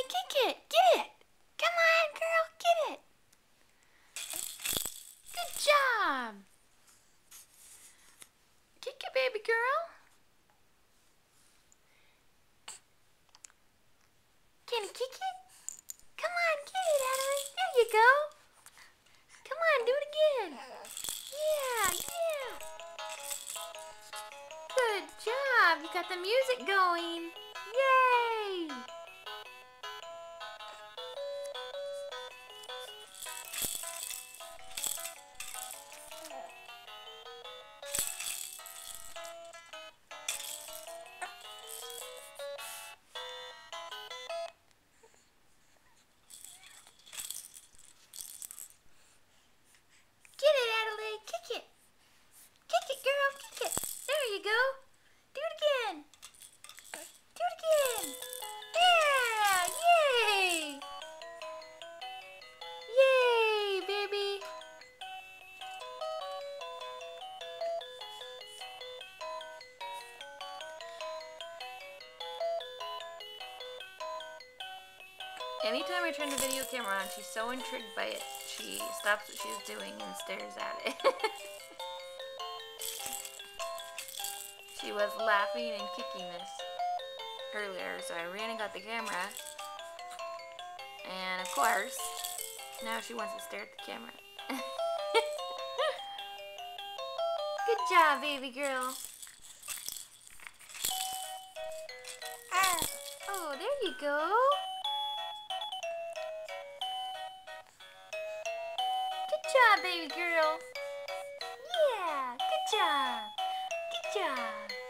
kick it. Get it. Come on, girl, get it. Good job. Kick it, baby girl. Can you kick it? Come on, get it, Adelaide. There you go. Come on, do it again. Yeah. Good job. You got the music going. Yay. Get it, Adelaide. Kick it. Kick it, girl. Kick it. There you go. Do it again. Do it again. Yeah. Yay. Yay, baby. Anytime I turn the video camera on, she's so intrigued by it, she stops what she's doing and stares at it. She was laughing and kicking this earlier, so I ran and got the camera. And of course, now she wants to stare at the camera. Good job, baby girl. Oh, there you go. Good job, baby girl. Yeah, good job. Good job.